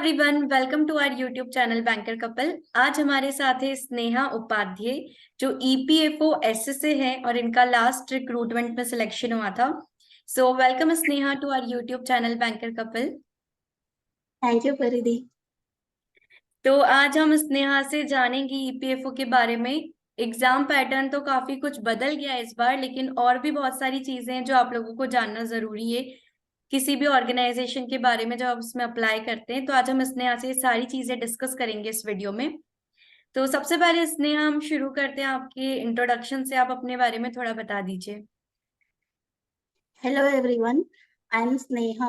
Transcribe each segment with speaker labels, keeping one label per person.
Speaker 1: Everyone, welcome to our YouTube channel banker couple. आज हमारे साथ है स्नेहा उपाध्याय जो ईपीएफओ एस से है और इनका लास्ट रिक्रूटमेंट में सिलेक्शन हुआ था। So welcome Sneha to our YouTube channel banker couple.
Speaker 2: Thank you Paridhi.
Speaker 1: तो आज हम स्नेहा से जानेंगे ईपीएफओ के बारे में। एग्जाम पैटर्न तो काफी कुछ बदल गया है इस बार, लेकिन और भी बहुत सारी चीजें हैं जो आप लोगों को जानना जरूरी है किसी भी ऑर्गेनाइजेशन के बारे में जब आप उसमें अप्लाई करते हैं। तो आज हम स्नेहा से ये सारी चीजें डिस्कस करेंगे इस वीडियो में। तो सबसे पहले स्नेहा, हम शुरू करते हैं आपके इंट्रोडक्शन से। आप अपने बारे में थोड़ा बता दीजिए।
Speaker 2: Hello everyone. I am Sneha.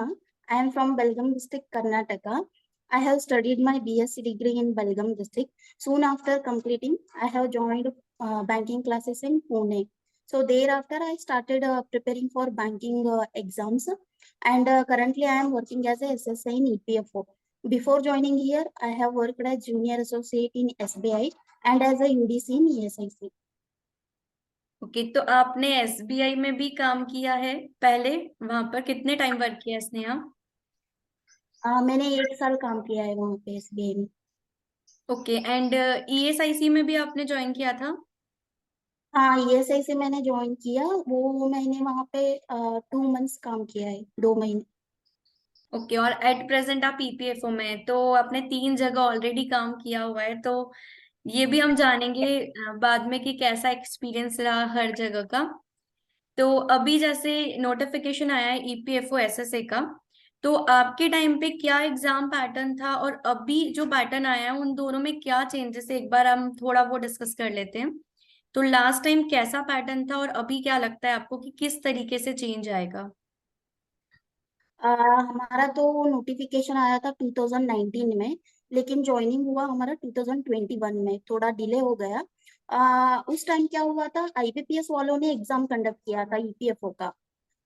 Speaker 2: I am from Belgaum district, Karnataka. I have studied my BSc degree in Belgaum district. Soon after completing, I have joined banking classes in Pune. So thereafter, I started preparing for banking exams, and currently I am working as a SSI in EPFO. Before joining here, I have worked as junior associate in SBI and as a UDC in ESIC.
Speaker 1: Okay, तो आपने SBI में भी काम किया है पहले? वहां पर कितने टाइम वर्क किया है स्नेहा?
Speaker 2: मैंने 1 साल काम किया है वहाँ पे SBI में।
Speaker 1: ओके, एंड ईएसआईसी में भी आपने ज्वाइन किया था?
Speaker 2: हाँ, ESI से मैंने ज्वाइन किया। वो मैंने वहाँ पे 2 मंथ्स काम किया है, 2 महीने।
Speaker 1: ओके, और एट प्रेजेंट आप ईपीएफओ में हैं, तो आपने 3 जगह ऑलरेडी काम किया हुआ है। तो ये भी हम जानेंगे बाद में कि कैसा एक्सपीरियंस रहा हर जगह का। तो अभी जैसे नोटिफिकेशन आया है ईपीएफओ एसएसए का, तो आपके टाइम पे क्या एग्जाम पैटर्न था और अभी जो पैटर्न आया है उन दोनों में क्या चेंजेस है, एक बार हम थोड़ा वो डिस्कस कर लेते हैं। तो लास्ट टाइम कैसा पैटर्न था और अभी क्या लगता है आपको कि किस तरीके से चेंज आएगा?
Speaker 2: हमारा तो नोटिफिकेशन आया था 2019 में, लेकिन ज्वाइनिंग हुआ हमारा 2021 में, थोड़ा डिले हो गया। उस टाइम क्या हुआ था, IBPS वालों ने एग्जाम कंडक्ट किया था EPFO का।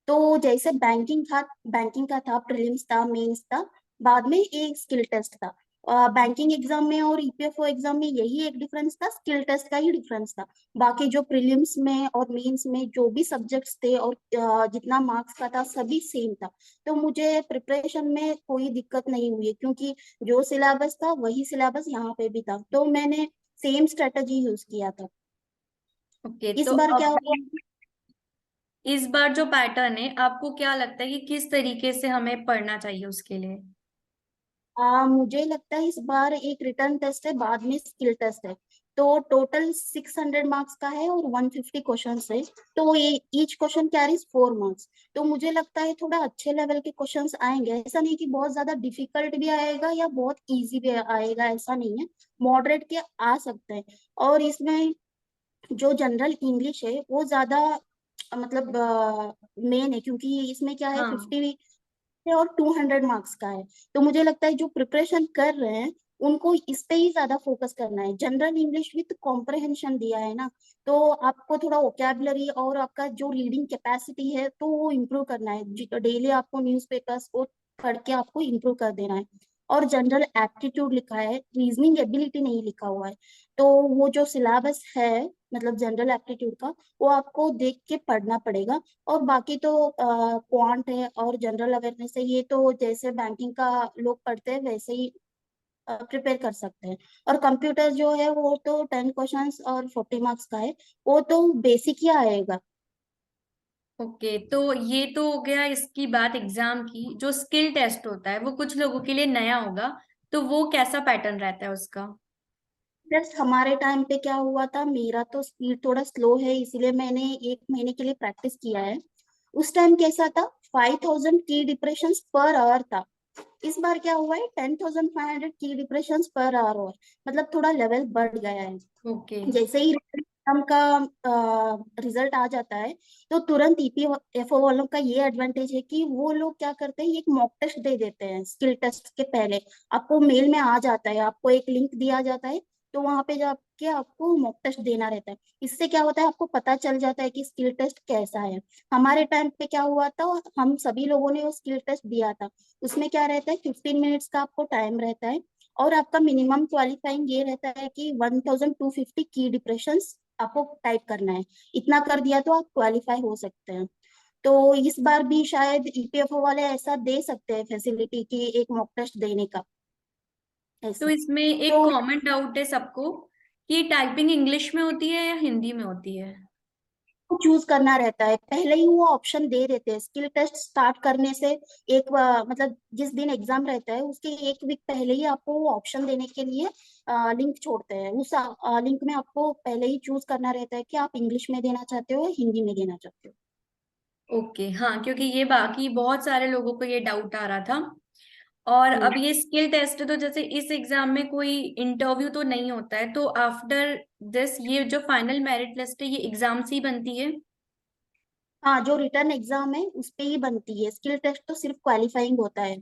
Speaker 2: तो जैसे बैंकिंग का था, प्रीलिम्स था, मेंस था, बाद में एक स्किल टेस्ट था। बैंकिंग एग्जाम में और EPFO एग्जाम में यही एक डिफरेंस था, स्किल टेस्ट का ही डिफरेंस था। बाकी जो प्रीलिम्स में और मेंस में जो भी सब्जेक्ट्स थे और जितना मार्क्स का था सभी सेम था। तो मुझे प्रिपरेशन में कोई दिक्कत नहीं हुई है, क्योंकि जो सिलेबस था वही सिलेबस यहाँ पे भी था, तो मैंने सेम स्ट्रेटजी यूज किया था।
Speaker 1: ओके,
Speaker 2: इस
Speaker 1: तो
Speaker 2: बार क्या हुआ।
Speaker 1: अभी इस बार जो पैटर्न है आपको क्या लगता है कि किस तरीके से हमें पढ़ना चाहिए उसके लिए?
Speaker 2: मुझे लगता है इस बार एक रिटर्न टेस्ट है, बाद में स्किल टेस्ट है। तो टोटल 600 मार्क्स का है और 150 क्वेश्चन है। तो ये ईच क्वेश्चन कैरीज 4 मार्क्स। तो मुझे लगता है थोड़ा अच्छे लेवल के क्वेश्चंस आएंगे, ऐसा नहीं कि बहुत ज्यादा डिफिकल्ट भी आएगा या बहुत इजी भी आएगा, ऐसा नहीं है। मॉडरेट के आ सकते हैं। और इसमें जो जनरल इंग्लिश है वो ज्यादा मतलब मेन है, क्योंकि इसमें क्या है,
Speaker 1: हाँ।
Speaker 2: 50 है और 200 मार्क्स का है। तो मुझे लगता है जो प्रिपरेशन कर रहे हैं उनको इस पे ही ज्यादा फोकस करना है। जनरल इंग्लिश विद कॉम्प्रहेंशन दिया है ना, तो आपको थोड़ा वोकैबुलरी और आपका जो रीडिंग कैपेसिटी है तो वो इम्प्रूव करना है। डेली आपको न्यूज़पेपर्स को पढ़ के आपको इम्प्रूव कर देना है। और जनरल एप्टीट्यूड लिखा है, रीजनिंग एबिलिटी नहीं लिखा हुआ है। तो वो जो सिलेबस है, मतलब जनरल एप्टीट्यूड का, वो आपको देख के पढ़ना पड़ेगा। और बाकी तो क्वांट है और जनरल अवेयरनेस है, ये तो जैसे बैंकिंग का लोग पढ़ते हैं वैसे ही प्रिपेयर कर सकते हैं। और कंप्यूटर जो है वो तो 10 क्वेश्चंस और 40 मार्क्स का है, वो तो बेसिक ही आएगा।
Speaker 1: ओके, तो ये तो हो गया इसकी बात एग्जाम की। जो स्किल टेस्ट होता है वो कुछ लोगों के लिए नया होगा, तो वो कैसा पैटर्न रहता है उसका?
Speaker 2: जस्ट हमारे टाइम पे क्या हुआ था, मेरा तो स्पीड थोड़ा स्लो है इसीलिए मैंने 1 महीने के लिए प्रैक्टिस किया है। उस टाइम कैसा था, 5000 की डिप्रेशन पर आवर था। इस बार क्या हुआ है, 10,500 की डिप्रेशन पर आवर हुआ है। मतलब थोड़ा लेवल बढ़ गया है।
Speaker 1: ओके।
Speaker 2: जैसे ही एग्जाम का रिजल्ट आ जाता है, तो तुरंत EPFO वालों का ये एडवांटेज है कि वो लोग क्या करते हैं, एक मॉक टेस्ट दे देते हैं स्किल टेस्ट के पहले। आपको मेल में आ जाता है, आपको एक लिंक दिया जाता है, तो वहां पे जाके आपको मॉक टेस्ट देना रहता है। इससे क्या होता है, आपको पता चल जाता है कि स्किल टेस्ट कैसा है। हमारे टाइम पे क्या हुआ था, हम सभी लोगों ने वो स्किल टेस्ट दिया था। उसमें क्या रहता है, 15 मिनट्स का आपको टाइम रहता है। और आपका मिनिमम क्वालिफाइंग ये रहता है कि 1250 की डिप्रेशन आपको टाइप करना है। इतना कर दिया तो आप क्वालिफाई हो सकते हैं। तो इस बार भी शायद EPFO वाले ऐसा दे सकते हैं फैसिलिटी की एक मॉक टेस्ट देने का।
Speaker 1: तो
Speaker 2: ऐसे।
Speaker 1: इसमें एक
Speaker 2: तो
Speaker 1: कॉमन डाउट है सबको कि टाइपिंग इंग्लिश में होती है या हिंदी में होती है।
Speaker 2: चूज करना रहता है, पहले ही वो ऑप्शन दे देते हैं स्किल टेस्ट स्टार्ट करने से एक मतलब जिस दिन एग्जाम रहता है उसके एक वीक पहले ही आपको वो ऑप्शन देने के लिए लिंक छोड़ते हैं। उस लिंक में आपको पहले ही चूज करना रहता है कि आप इंग्लिश में देना चाहते हो या हिंदी में देना चाहते हो।
Speaker 1: ओके, हाँ, क्योंकि ये बाकी बहुत सारे लोगों को ये डाउट आ रहा था। और
Speaker 2: हम्म।
Speaker 1: अब ये स्किल टेस्ट, तो जैसे इस एग्जाम में कोई इंटरव्यू तो नहीं होता है, तो आफ्टर दिस ये जो फाइनल मेरिट लिस्ट है ये एग्जाम से ही बनती है।
Speaker 2: हाँ, जो रिटर्न एग्जाम है उस पे ही बनती है, स्किल टेस्ट तो सिर्फ क्वालिफाइंग होता है।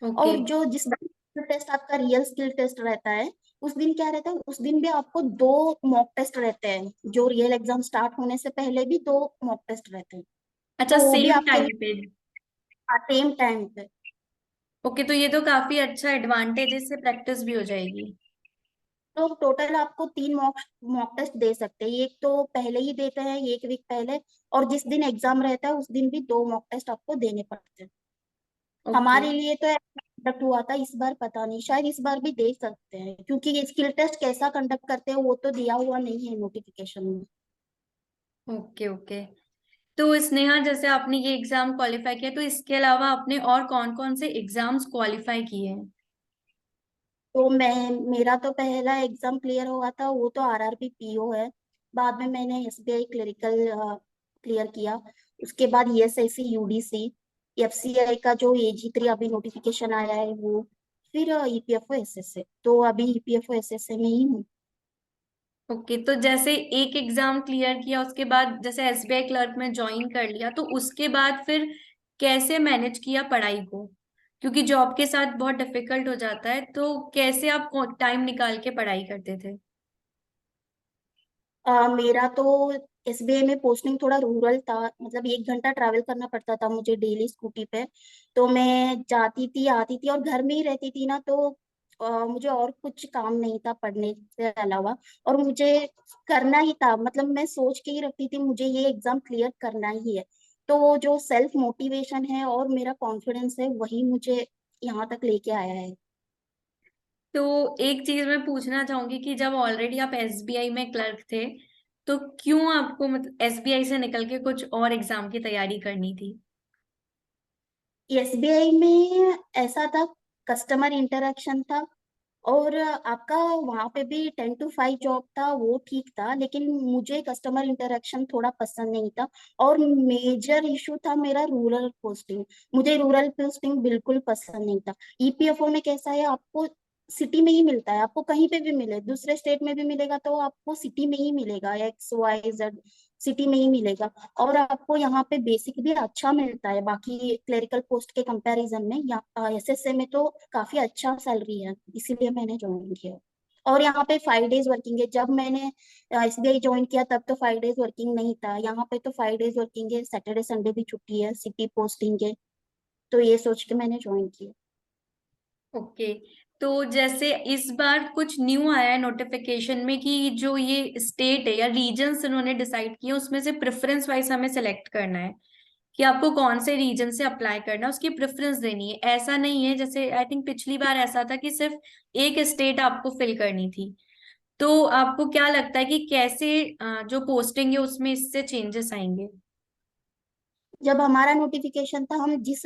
Speaker 1: ओके।
Speaker 2: और जो जिस दिन स्किल टेस्ट आपका रियल स्किल टेस्ट रहता है उस दिन क्या रहता है, उस दिन भी आपको दो मॉक टेस्ट रहते हैं। जो रियल एग्जाम स्टार्ट होने से पहले भी दो मॉक टेस्ट रहते हैं।
Speaker 1: अच्छा,
Speaker 2: तो वो भी
Speaker 1: सेम
Speaker 2: आपके
Speaker 1: टाइम
Speaker 2: लिए
Speaker 1: पे।
Speaker 2: सेम टाइम पे।
Speaker 1: ओके, तो ये तो काफी अच्छा एडवांटेज है, इससे प्रैक्टिस भी हो जाएगी।
Speaker 2: तो टोटल आपको तीन मॉक मॉक टेस्ट दे सकते हैं, एक तो पहले ही देते हैं एक वीक पहले, और जिस दिन एग्जाम रहता है उस दिन भी दो मॉक टेस्ट आपको देने पड़ते हैं।
Speaker 1: ओके।
Speaker 2: हमारे लिए तो कंडक्ट हुआ था इस बार, पता नहीं शायद इस बार भी दे सकते हैं, क्योंकि ये स्किल टेस्ट कैसा कंडक्ट करते हैं वो तो दिया हुआ नहीं है नोटिफिकेशन में।
Speaker 1: ओके। ओके। तो स्नेहा, जैसे आपने ये एग्जाम क्वालिफाई किया, तो इसके अलावा आपने और कौन कौन से एग्जाम्स क्वालिफाई किए हैं।
Speaker 2: तो मैं मेरा तो पहला एग्जाम क्लियर हुआ था, वो तो आरआरबी पीओ है। बाद में मैंने एसबीआई क्लरिकल क्लियर किया। उसके बाद ईएसआईसी यूडीसी, एफसीआई का जो एजी 3 अभी नोटिफिकेशन आया है वो, फिर ईपीएफओ एसएसए, तो अभी ईपीएफओ एसएसए में ही हूँ।
Speaker 1: ओके, तो जैसे एक एग्जाम क्लियर किया उसके बाद जैसे एसबीआई क्लर्क में ज्वाइन कर लिया, तो उसके बाद फिर कैसे मैनेज किया पढ़ाई को, क्योंकि जॉब के साथ बहुत डिफिकल्ट हो जाता है, तो कैसे आप टाइम निकाल के पढ़ाई करते थे।
Speaker 2: मेरा तो एसबीआई में पोस्टिंग थोड़ा रूरल था, मतलब 1 घंटा ट्रैवल करना पड़ता था मुझे डेली स्कूटी पे। तो मैं जाती थी आती थी और घर में ही रहती थी ना, तो मुझे और कुछ काम नहीं था पढ़ने से अलावा। और मुझे करना ही था, मतलब मैं सोच के ही रखती थी मुझे ये एग्जाम क्लियर करना ही है। तो वो जो सेल्फ मोटिवेशन है और मेरा कॉन्फिडेंस है वही मुझे यहाँ तक लेके आया है।
Speaker 1: तो एक चीज मैं पूछना चाहूंगी कि जब ऑलरेडी आप एसबीआई में क्लर्क थे, तो क्यों आपको मतलब एसबीआई से निकल के कुछ और एग्जाम की तैयारी करनी थी।
Speaker 2: एसबीआई में ऐसा था, कस्टमर इंटरेक्शन था, और आपका वहां पे भी 10 to 5 जॉब था वो ठीक था, लेकिन मुझे कस्टमर इंटरेक्शन थोड़ा पसंद नहीं था। और मेजर इशू था मेरा रूरल पोस्टिंग, मुझे रूरल पोस्टिंग बिल्कुल पसंद नहीं था। ईपीएफओ में कैसा है, आपको सिटी में ही मिलता है, आपको कहीं पे भी मिले, दूसरे स्टेट में भी मिलेगा तो आपको सिटी में ही मिलेगा, XYZ सिटी में ही मिलेगा। और आपको यहाँ पे बेसिक भी अच्छा मिलता है बाकी क्लरिकल पोस्ट के कंपैरिजन में, या एसएसए में तो काफी अच्छा सैलरी है, इसीलिए मैंने ज्वाइन किया। और यहाँ पे 5 डेज वर्किंग है, जब मैंने एसबीआई ज्वाइन किया तब तो 5 डेज वर्किंग नहीं था, यहाँ पे तो 5 डेज वर्किंग है, सैटरडे संडे भी छुट्टी है, सिटी पोस्टिंग है। तो ये सोच के मैंने ज्वाइन किया।
Speaker 1: ओके, तो जैसे इस बार कुछ न्यू आया है नोटिफिकेशन में कि जो ये स्टेट है या रीजन्स इन्होंने डिसाइड किए उसमें से प्रेफरेंस वाइज हमें सेलेक्ट करना है कि आपको कौन से रीजन से अप्लाई करना है, उसकी प्रेफरेंस देनी है। ऐसा नहीं है, जैसे आई थिंक पिछली बार ऐसा था कि सिर्फ एक स्टेट आपको फिल करनी थी। तो आपको क्या लगता है कि कैसे जो पोस्टिंग है उसमें इससे चेंजेस आएंगे।
Speaker 2: जब हमारा नोटिफिकेशन था, हम जिस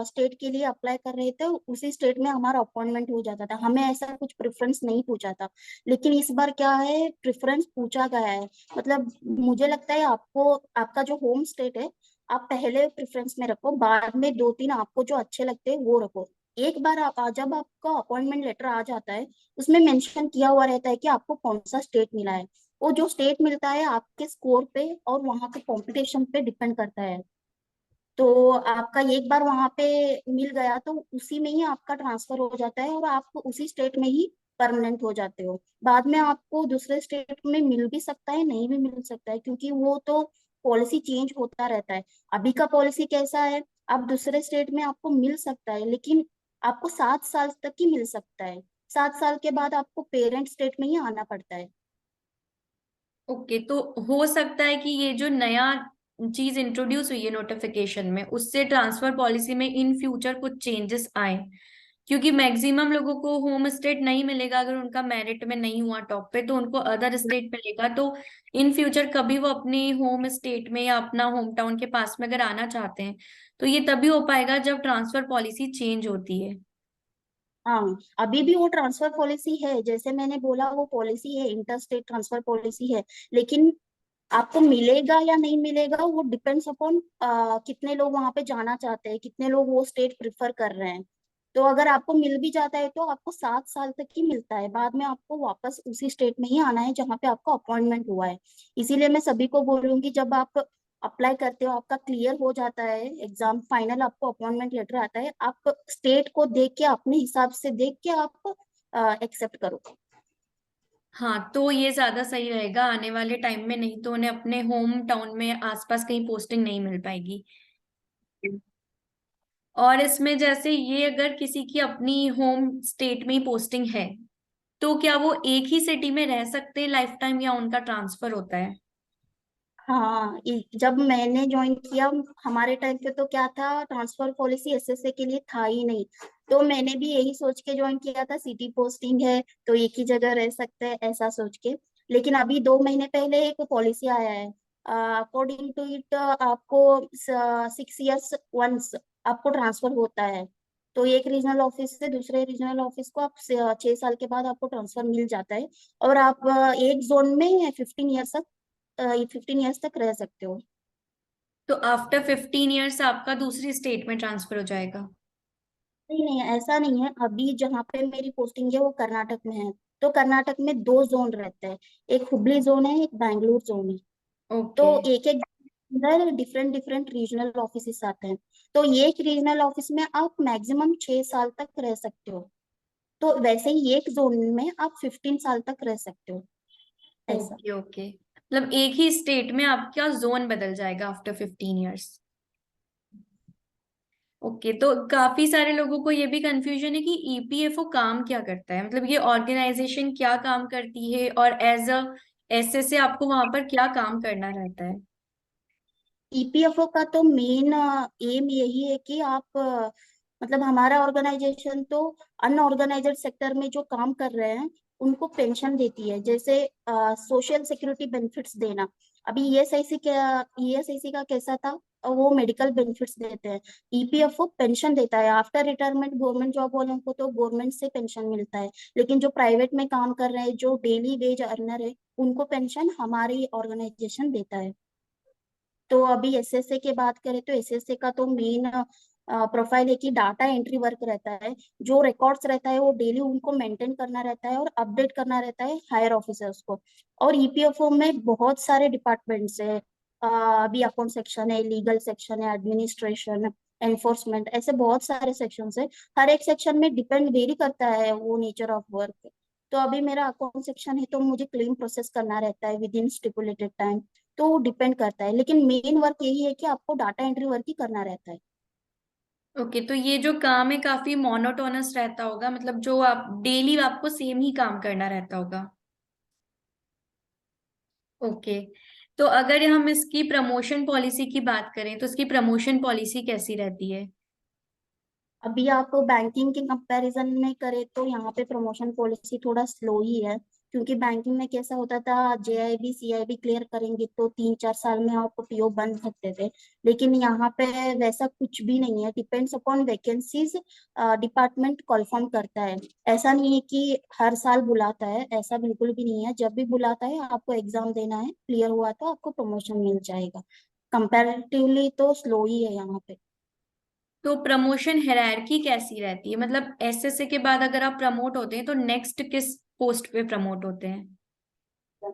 Speaker 2: स्टेट के लिए अप्लाई कर रहे थे उसी स्टेट में हमारा अपॉइंटमेंट हो जाता था, हमें ऐसा कुछ प्रेफरेंस नहीं पूछा था। लेकिन इस बार क्या है, प्रेफरेंस पूछा गया है। मतलब मुझे लगता है आपको, आपका जो होम स्टेट है आप पहले प्रेफरेंस में रखो, बाद में 2 3 आपको जो अच्छे लगते हैं वो रखो। एक बार जब आपका अपॉइंटमेंट लेटर आ जाता है उसमें मेंशन किया हुआ रहता है कि आपको कौन सा स्टेट मिला है। वो जो स्टेट मिलता है आपके स्कोर पे और वहाँ के कंपटीशन पे डिपेंड करता है। तो आपका एक बार वहां पे मिल गया तो उसी में ही आपका ट्रांसफर हो जाता है और आप उसी स्टेट में ही परमानेंट हो जाते हो। बाद में आपको दूसरे स्टेट में मिल भी सकता है, नहीं भी मिल सकता है, क्योंकि वो तो पॉलिसी चेंज होता रहता है। अभी का पॉलिसी कैसा है, आप दूसरे स्टेट में आपको मिल सकता है लेकिन आपको 7 साल तक ही मिल सकता है। 7 साल के बाद आपको पेरेंट स्टेट में ही आना पड़ता है।
Speaker 1: ओके, तो हो सकता है कि ये जो नया चीज इंट्रोड्यूस हुई है नोटिफिकेशन में, उससे ट्रांसफर पॉलिसी में इन फ्यूचर कुछ चेंजेस आए। क्योंकि मैक्सिमम लोगों को होम स्टेट नहीं मिलेगा, अगर उनका मेरिट में नहीं हुआ टॉप पे तो उनको अदर स्टेट मिलेगा। तो इन फ्यूचर कभी वो अपने होम स्टेट में या अपना होम टाउन के पास में अगर आना चाहते हैं तो ये तभी हो पाएगा जब ट्रांसफर पॉलिसी चेंज होती है।
Speaker 2: हाँ, अभी भी वो ट्रांसफर पॉलिसी है, जैसे मैंने बोला वो पॉलिसी है, इंटर स्टेट ट्रांसफर पॉलिसी है। लेकिन आपको मिलेगा या नहीं मिलेगा वो डिपेंड्स अपॉन कितने लोग वहां पे जाना चाहते हैं, कितने लोग वो स्टेट प्रिफर कर रहे हैं। तो अगर आपको मिल भी जाता है तो आपको 7 साल तक ही मिलता है, बाद में आपको वापस उसी स्टेट में ही आना है जहाँ पे आपका अपॉइंटमेंट हुआ है। इसीलिए मैं सभी को बोलूंगी, जब आप अप्लाई करते हो, आपका क्लियर हो जाता है एग्जाम, फाइनल आपको अपॉइंटमेंट लेटर आता है, आप स्टेट को देख के अपने हिसाब से देख के आप एक्सेप्ट करो।
Speaker 1: हाँ, तो ये ज्यादा सही रहेगा आने वाले टाइम में, नहीं तो उन्हें अपने होम टाउन में आसपास कहीं पोस्टिंग नहीं मिल पाएगी। और इसमें जैसे ये अगर किसी की अपनी होम स्टेट में ही पोस्टिंग है तो क्या वो एक ही सिटी में रह सकते हैं लाइफ टाइम या उनका ट्रांसफर होता है?
Speaker 2: हाँ, जब मैंने ज्वाइन किया, हमारे टाइम पे तो क्या था, ट्रांसफर पॉलिसी एसएसए के लिए था ही नहीं। तो मैंने भी यही सोच के ज्वाइन किया था, सिटी पोस्टिंग है तो एक ही जगह रह सकते हैं ऐसा सोच के। लेकिन अभी 2 महीने पहले एक पॉलिसी आया है, अकॉर्डिंग टू इट आपको 6 इयर्स वंस आपको ट्रांसफर होता है। तो एक रीजनल ऑफिस से दूसरे रीजनल ऑफिस को आप 6 साल के बाद आपको ट्रांसफर मिल जाता है। और आप एक जोन में 15 इयर्स तक रह सकते हो।
Speaker 1: तो आफ्टर 15 ईयर्स आपका दूसरी स्टेट में ट्रांसफर हो जाएगा?
Speaker 2: नहीं नहीं, ऐसा नहीं है, अभी जहाँ पे मेरी पोस्टिंग है वो कर्नाटक में है। तो कर्नाटक में 2 जोन रहते हैं, एक हुबली जोन है, एक बैंगलोर जोन है। तो
Speaker 1: ओके।
Speaker 2: एक एक अंदर डिफरेंट डिफरेंट रीजनल ऑफिस आते हैं। तो ये एक रीजनल ऑफिस में आप मैक्सिमम 6 साल तक रह सकते हो। तो वैसे ही एक जोन में आप 15 साल तक रह सकते हो, ऐसा।
Speaker 1: ओके ओके, मतलब एक ही स्टेट में आपका जोन बदल जाएगा आफ्टर 15 ईयर्स। ओके, तो काफी सारे लोगों को ये भी कंफ्यूजन है कि ईपीएफओ काम क्या करता है, मतलब ये ऑर्गेनाइजेशन क्या काम करती है और एज अ एसएसए आपको वहां पर क्या काम करना रहता है?
Speaker 2: ईपीएफओ का तो मेन एम यही है कि आप मतलब हमारा ऑर्गेनाइजेशन तो अनऑर्गेनाइज्ड सेक्टर में जो काम कर रहे हैं उनको पेंशन देती है, जैसे सोशल सिक्योरिटी बेनिफिट्स देना। अभी ईएसआईसी का कैसा था, वो मेडिकल बेनिफिट्स देते हैं। ईपीएफओ पेंशन देता है आफ्टर रिटायरमेंट। गवर्नमेंट जॉब वालों को तो गवर्नमेंट से पेंशन मिलता है, लेकिन जो प्राइवेट में काम कर रहे हैं, जो डेली वेज अर्नर है, उनको पेंशन हमारी ऑर्गेनाइजेशन देता है। तो अभी एसएसए की बात करें तो एसएसए का तो मेन प्रोफाइल है कि डाटा एंट्री वर्क रहता है। जो रिकॉर्ड्स रहता है वो डेली उनको मेंटेन करना रहता है और अपडेट करना रहता है हायर ऑफिसर्स को। और ईपीएफओ में बहुत सारे डिपार्टमेंट्स है, अभी अकाउंट सेक्शन है, लीगल सेक्शन है, एडमिनिस्ट्रेशन, एनफोर्समेंट, ऐसे बहुत सारे सेक्शंस है। हर एक सेक्शन में डिपेंड वेरी करता है वो नेचर ऑफ वर्क। तो अभी मेरा अकाउंट सेक्शन है तो मुझे क्लेम प्रोसेस करना रहता है विद इन स्टिपुलेटेड टाइम। तो वो डिपेंड करता है, लेकिन मेन वर्क यही है कि आपको डाटा एंट्री वर्क ही करना रहता है।
Speaker 1: ओके, तो ये जो काम है काफी मोनोटोनस रहता होगा, मतलब जो आप डेली आपको सेम ही काम करना रहता होगा। ओके, तो अगर हम इसकी प्रमोशन पॉलिसी की बात करें तो इसकी प्रमोशन पॉलिसी कैसी रहती है?
Speaker 2: अभी आप बैंकिंग के कंपैरिजन में करें तो यहाँ पे प्रमोशन पॉलिसी थोड़ा स्लो ही है। क्योंकि बैंकिंग में कैसा होता था, जेआईबी सीआईबी क्लियर करेंगे तो 3-4 साल में आप पीओ बन सकते थे। लेकिन यहाँ पे वैसा कुछ भी नहीं है, depends upon vacancies, department confirm करता है। ऐसा नहीं है कि हर साल बुलाता है, ऐसा बिल्कुल भी नहीं है। जब भी बुलाता है आपको एग्जाम देना है, क्लियर हुआ तो आपको प्रमोशन मिल जाएगा। कंपैरेटिवली तो स्लो ही है यहाँ पे।
Speaker 1: तो प्रमोशन हायरार्की कैसी रहती है, मतलब एसएसए के बाद अगर आप प्रमोट होते हैं तो नेक्स्ट किस पोस्ट पे प्रमोट होते हैं?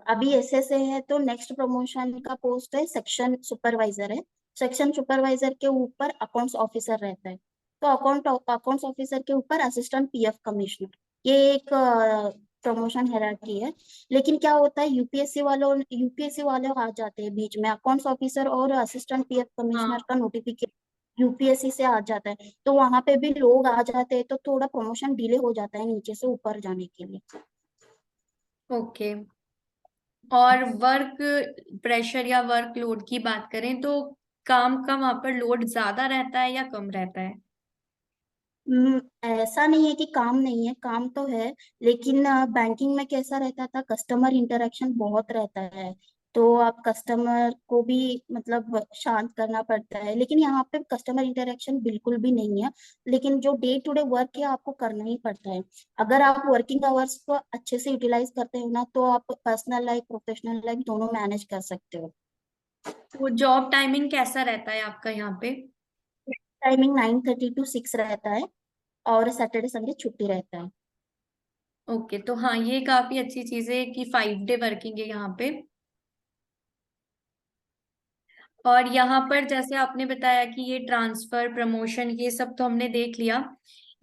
Speaker 2: अभी एसएसए है तो नेक्स्ट प्रमोशन का पोस्ट है सेक्शन सुपरवाइजर है। सेक्शन सुपरवाइजर के ऊपर अकाउंट्स ऑफिसर रहता है। तो अकाउंट्स ऑफिसर के ऊपर असिस्टेंट पीएफ कमिश्नर, ये एक प्रमोशन हायरार्की है। लेकिन क्या होता है, यूपीएससी वाले आ जाते हैं बीच में, अकाउंट्स ऑफिसर और असिस्टेंट पीएफ कमिश्नर
Speaker 1: हाँ।
Speaker 2: का नोटिफिकेशन यूपीएससी से आ जाता है, तो वहां पे भी लोग आ जाते हैं, तो थोड़ा प्रमोशन डिले हो जाता है नीचे से ऊपर जाने के लिए।
Speaker 1: ओके, और वर्क प्रेशर या वर्कलोड की बात करें तो काम का वहां पर लोड ज्यादा रहता है या कम रहता है?
Speaker 2: ऐसा नहीं है कि काम नहीं है, काम तो है। लेकिन बैंकिंग में कैसा रहता था, कस्टमर इंटरेक्शन बहुत रहता है। तो आप कस्टमर को भी मतलब शांत करना पड़ता है, लेकिन यहाँ पे कस्टमर इंटरेक्शन बिल्कुल भी नहीं है। लेकिन जो डे टू डे वर्क है आपको करना ही पड़ता है। अगर आप वर्किंग आवर्स को अच्छे से यूटिलाइज करते हो ना, तो आप पर्सनल लाइफ प्रोफेशनल लाइफ दोनों मैनेज कर सकते हो।
Speaker 1: तो जॉब टाइमिंग कैसा रहता है आपका यहाँ पे?
Speaker 2: टाइमिंग 9:30 to 6 रहता है, और सैटरडे संडे छुट्टी रहता है।
Speaker 1: ओके, तो हाँ ये काफी अच्छी चीज है कि 5 डे वर्किंग है यहाँ पे। और यहाँ पर जैसे आपने बताया कि ये ट्रांसफर प्रमोशन ये सब तो हमने देख लिया।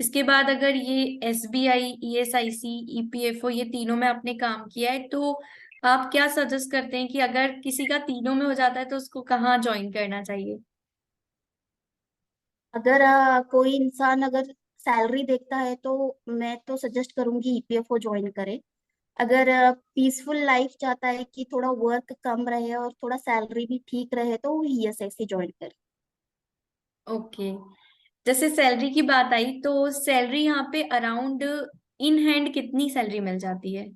Speaker 1: इसके बाद अगर ये एसबीआई, ईएसआईसी, ईपीएफओ ये तीनों में आपने काम किया है, तो आप क्या सजेस्ट करते हैं कि अगर किसी का तीनों में हो जाता है तो उसको कहाँ ज्वाइन करना चाहिए?
Speaker 2: अगर कोई इंसान अगर सैलरी देखता है तो मैं तो सजेस्ट करूंगी ईपीएफओ ज्वाइन करे। अगर पीसफुल लाइफ चाहता है कि थोड़ा वर्क कम रहे और थोड़ा सैलरी भी ठीक रहे, तो ईएसआईसी ज्वाइन करे।
Speaker 1: ओके, जैसे सैलरी की बात आई तो सैलरी यहाँ पे अराउंड इन हैंड कितनी सैलरी मिल जाती है?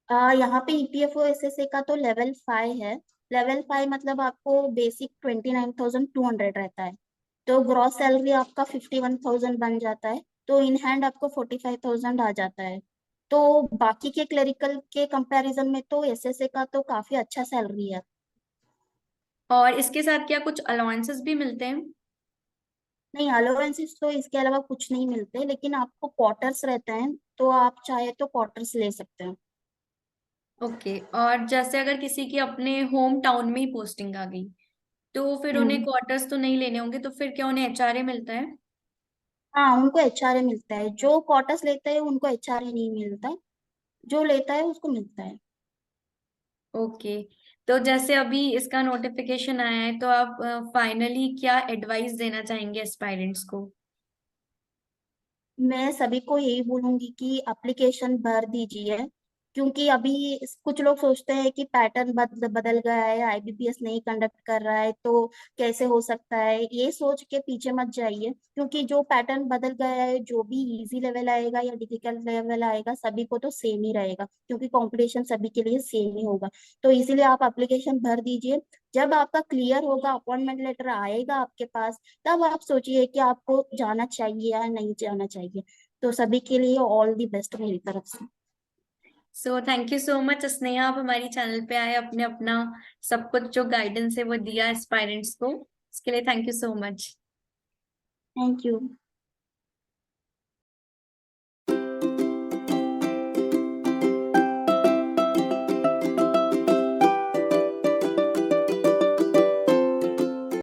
Speaker 2: यहाँ पे ईपीएफओ एसएसए का तो लेवल 5 है। लेवल 5 मतलब आपको बेसिक 29,200 रहता है। तो ग्रॉस सैलरी आपका 51,000 बन जाता है। तो इन हैंड आपको 45,000 आ जाता है। तो बाकी के क्लरिकल के कंपैरिजन में तो एसएसए का तो काफी अच्छा सैलरी है।
Speaker 1: और इसके साथ क्या कुछ अलाउंसेस भी मिलते हैं?
Speaker 2: नहीं, अलाउंसेस तो इसके अलावा कुछ नहीं मिलते, लेकिन आपको क्वार्टर्स रहते हैं। तो आप चाहे तो क्वार्टर्स ले सकते हैं।
Speaker 1: ओके, और जैसे अगर किसी की अपने होम टाउन में ही पोस्टिंग आ गई तो फिर उन्हें
Speaker 2: हम्म।
Speaker 1: क्वार्टर्स तो नहीं लेने होंगे, तो फिर क्या उन्हें एचआरए मिलता है?
Speaker 2: हाँ, उनको एचआरए मिलता है। जो क्वार्टर्स लेते हैं उनको एचआरए नहीं मिलता। जो लेता है उसको मिलता है।
Speaker 1: ओके, तो जैसे अभी इसका नोटिफिकेशन आया है तो आप फाइनली क्या एडवाइस देना चाहेंगे एस्पायरेंट्स को?
Speaker 2: मैं सभी को यही बोलूंगी कि एप्लीकेशन भर दीजिए। क्योंकि अभी कुछ लोग सोचते हैं कि पैटर्न बदल गया है, आईबीपीएस नहीं कंडक्ट कर रहा है, तो कैसे हो सकता है, ये सोच के पीछे मत जाइए। क्योंकि जो पैटर्न बदल गया है, जो भी इजी लेवल आएगा या डिफिकल्ट लेवल आएगा, सभी को तो सेम ही रहेगा, क्योंकि कंपटीशन सभी के लिए सेम ही होगा। तो इसीलिए आप एप्लीकेशन भर दीजिए। जब आपका क्लियर होगा, अपॉइंटमेंट लेटर आएगा आपके पास, तब आप सोचिए कि आपको जाना चाहिए या नहीं जाना चाहिए। तो सभी के लिए ऑल दी बेस्ट मेरी तरफ से।
Speaker 1: So thank you so much Sneha, आप हमारी चैनल पे आए, अपने अपना सब कुछ जो गाइडेंस है वो दिया एस्पायरेंट्स को, इसके लिए thank you so much.
Speaker 2: Thank you.